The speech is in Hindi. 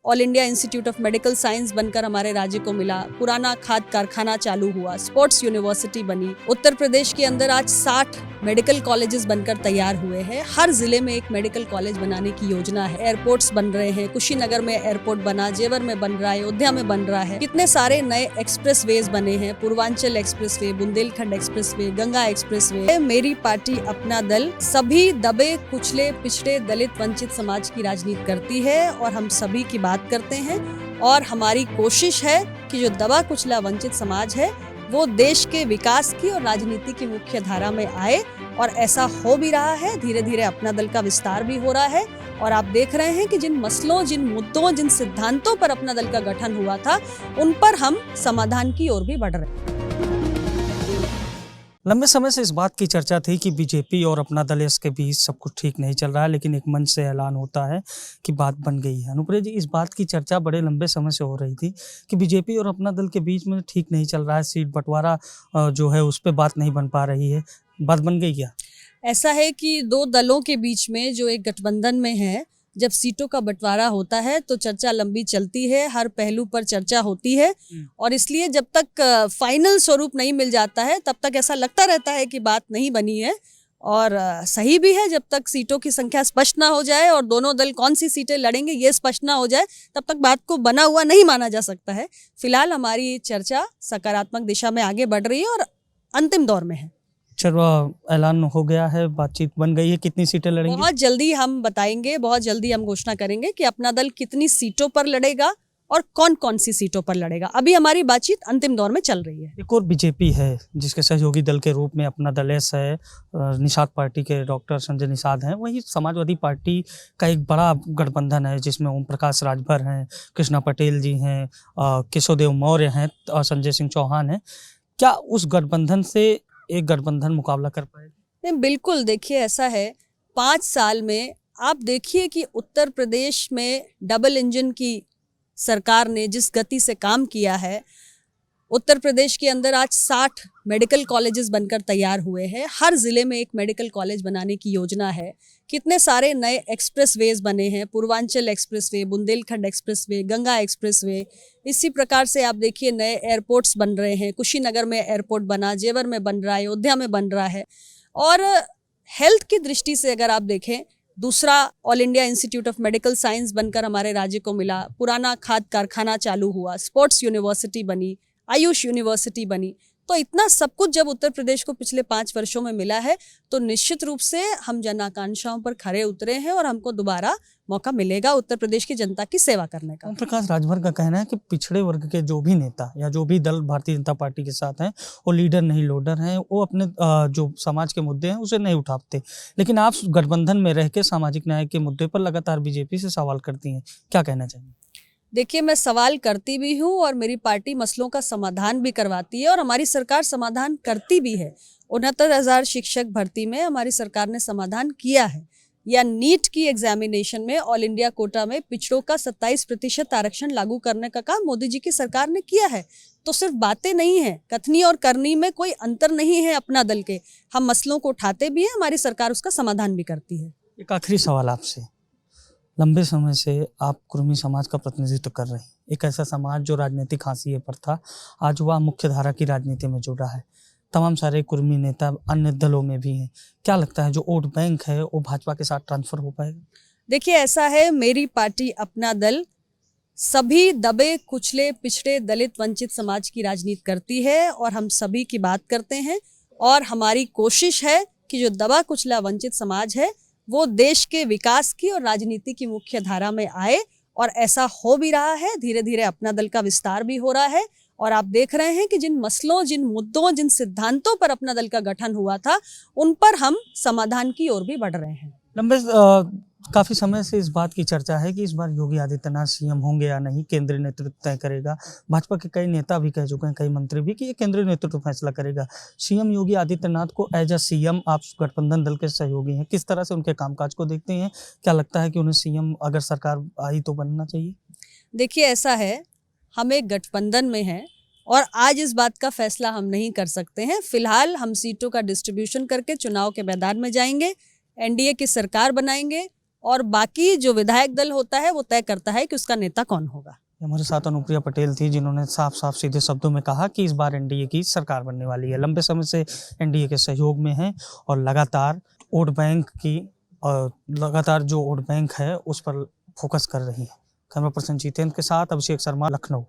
All India institute of medical science बनकर हमारे राज्य को मिला, पुराना खाद कारखाना चालू हुआ, स्पोर्ट्स यूनिवर्सिटी बनी। उत्तर प्रदेश के अंदर आज 60 मेडिकल कॉलेजेस बनकर तैयार हुए हैं। हर जिले में एक मेडिकल कॉलेज बनाने की योजना है। एयरपोर्ट्स बन रहे हैं, कुशीनगर में एयरपोर्ट बना, जेवर में बन रहा है, अयोध्या में बन रहा है। कितने सारे नए एक्सप्रेस वेज बने हैं, Purvanchal express way, Bundelkhand express way, Ganga express way. मेरी पार्टी अपना दल सभी दबे कुचले पिछड़े दलित वंचित समाज की राजनीति करती है और हम सभी की बात करते हैं। और हमारी कोशिश है कि जो दबा कुचला वंचित समाज है वो देश के विकास की और राजनीति की मुख्य धारा में आए, और ऐसा हो भी रहा है। धीरे धीरे अपना दल का विस्तार भी हो रहा है और आप देख रहे हैं कि जिन मसलों, जिन मुद्दों, जिन सिद्धांतों पर अपना दल का गठन हुआ था उन पर हम समाधान की ओर भी बढ़ रहे हैं। लंबे समय से इस बात की चर्चा थी कि बीजेपी और अपना दल के बीच सब कुछ ठीक नहीं चल रहा है, लेकिन एक मंच से ऐलान होता है कि बात बन गई है। अनुप्रिया जी, इस बात की चर्चा बड़े लंबे समय से हो रही थी कि बीजेपी और अपना दल के बीच में ठीक नहीं चल रहा है, सीट बंटवारा जो है उस पर बात नहीं बन पा रही है। बात बन गई क्या? ऐसा है कि दो दलों के बीच में जो एक गठबंधन में है, जब सीटों का बंटवारा होता है तो चर्चा लंबी चलती है, हर पहलू पर चर्चा होती है और इसलिए जब तक फाइनल स्वरूप नहीं मिल जाता है तब तक ऐसा लगता रहता है कि बात नहीं बनी है। और सही भी है, जब तक सीटों की संख्या स्पष्ट ना हो जाए और दोनों दल कौन सी सीटें लड़ेंगे ये स्पष्ट ना हो जाए तब तक बात को बना हुआ नहीं माना जा सकता है। फिलहाल हमारी चर्चा सकारात्मक दिशा में आगे बढ़ रही है और अंतिम दौर में है। चलो, ऐलान हो गया है, बातचीत बन गई है, कितनी सीटें लड़ेंगी? बहुत जल्दी हम बताएंगे, बहुत जल्दी हम घोषणा करेंगे कि अपना दल कितनी सीटों पर लड़ेगा और कौन कौन सी सीटों पर लड़ेगा। अभी हमारी बातचीत अंतिम दौर में चल रही है। एक और बीजेपी है जिसके सहयोगी दल के रूप में अपना दल है, निषाद पार्टी के डॉक्टर संजय निषाद हैं। वहीं समाजवादी पार्टी का एक बड़ा गठबंधन है जिसमें ओम प्रकाश राजभर हैं, कृष्णा पटेल जी हैं, केशवदेव मौर्य हैं, संजय सिंह चौहान हैं। क्या उस गठबंधन से एक गठबंधन मुकाबला कर पाएगा? नहीं, बिल्कुल। देखिए, ऐसा है, 5 साल में आप देखिए कि उत्तर प्रदेश में डबल इंजन की सरकार ने जिस गति से काम किया है, उत्तर प्रदेश के अंदर आज 60 मेडिकल कॉलेजेस बनकर तैयार हुए हैं। हर जिले में एक मेडिकल कॉलेज बनाने की योजना है। कितने सारे नए एक्सप्रेस वेज बने हैं, Purvanchal express way, Bundelkhand express way, Ganga express way. इसी प्रकार से आप देखिए नए एयरपोर्ट्स बन रहे हैं, कुशीनगर में एयरपोर्ट बना, जेवर में बन रहा है, अयोध्या में बन रहा है। और हेल्थ की दृष्टि से अगर आप देखें, दूसरा all India institute of medical science बनकर हमारे राज्य को मिला, पुराना खाद कारखाना चालू हुआ, स्पोर्ट्स यूनिवर्सिटी बनी, आयुष यूनिवर्सिटी बनी। तो इतना सब कुछ जब उत्तर प्रदेश को पिछले 5 वर्षों में मिला है तो निश्चित रूप से हम जन आकांक्षाओं पर खरे उतरे हैं और हमको दोबारा मौका मिलेगा उत्तर प्रदेश की जनता की सेवा करने का। ओम प्रकाश राजभर का कहना है कि पिछड़े वर्ग के जो भी नेता या जो भी दल भारतीय जनता पार्टी के साथ हैं वो लीडर नहीं लोडर हैं, वो अपने जो समाज के मुद्दे हैं उसे नहीं उठाते। लेकिन आप गठबंधन में रह के सामाजिक न्याय के मुद्दे पर लगातार बीजेपी से सवाल करती हैं, क्या कहना चाहिए? देखिए, मैं सवाल करती भी हूँ और मेरी पार्टी मसलों का समाधान भी करवाती है और हमारी सरकार समाधान करती भी है। 69,000 शिक्षक भर्ती में हमारी सरकार ने समाधान किया है। या नीट की एग्जामिनेशन में ऑल इंडिया कोटा में पिछड़ों का 27% आरक्षण लागू करने का काम मोदी जी की सरकार ने किया है। तो सिर्फ बातें नहीं है, कथनी और करनी में कोई अंतर नहीं है। अपना दल के हम मसलों को उठाते भी हैं, हमारी सरकार उसका समाधान भी करती है। एक आखिरी सवाल आपसे, लंबे समय से आप कुर्मी समाज का प्रतिनिधित्व कर रहे हैं, एक ऐसा समाज जो राजनीतिक हाशिए पर था, आज वह मुख्य धारा की राजनीति में जुड़ा है। तमाम सारे कुर्मी नेता अन्य दलों में भी हैं। क्या लगता है जो वोट बैंक है वो भाजपा के साथ ट्रांसफर हो पाएगा? देखिए, ऐसा है, मेरी पार्टी अपना दल सभी दबे कुचले पिछड़े दलित वंचित समाज की राजनीति करती है और हम सभी की बात करते हैं। और हमारी कोशिश है कि जो दबा कुचला वंचित समाज है वो देश के विकास की और राजनीति की मुख्य धारा में आए, और ऐसा हो भी रहा है। धीरे धीरे अपना दल का विस्तार भी हो रहा है और आप देख रहे हैं कि जिन मसलों, जिन मुद्दों, जिन सिद्धांतों पर अपना दल का गठन हुआ था उन पर हम समाधान की ओर भी बढ़ रहे हैं। काफी समय से इस बात की चर्चा है कि इस बार योगी आदित्यनाथ सीएम होंगे या नहीं, केंद्रीय नेतृत्व तय करेगा। भाजपा के कई नेता भी कह चुके हैं, कई मंत्री भी, कि ये केंद्रीय नेतृत्व फैसला करेगा। सीएम योगी आदित्यनाथ को एज अ सीएम आप गठबंधन दल के सहयोगी हैं, किस तरह से उनके कामकाज को देखते हैं? क्या लगता है कि उन्हें सीएम अगर सरकार आई तो बनना चाहिए? देखिए, ऐसा है, हम एक गठबंधन में हैं और आज इस बात का फैसला हम नहीं कर सकते हैं। फिलहाल हम सीटों का डिस्ट्रीब्यूशन करके चुनाव के मैदान में जाएंगे, एनडीए की सरकार बनाएंगे और बाकी जो विधायक दल होता है वो तय करता है कि उसका नेता कौन होगा। हमारे साथ अनुप्रिया पटेल थी, जिन्होंने साफ साफ सीधे शब्दों में कहा कि इस बार एनडीए की सरकार बनने वाली है। लंबे समय से एनडीए के सहयोग में है और लगातार जो वोट बैंक है उस पर फोकस कर रही है। कैमरा पर्सन जितेंद्र के साथ अभिषेक शर्मा, लखनऊ।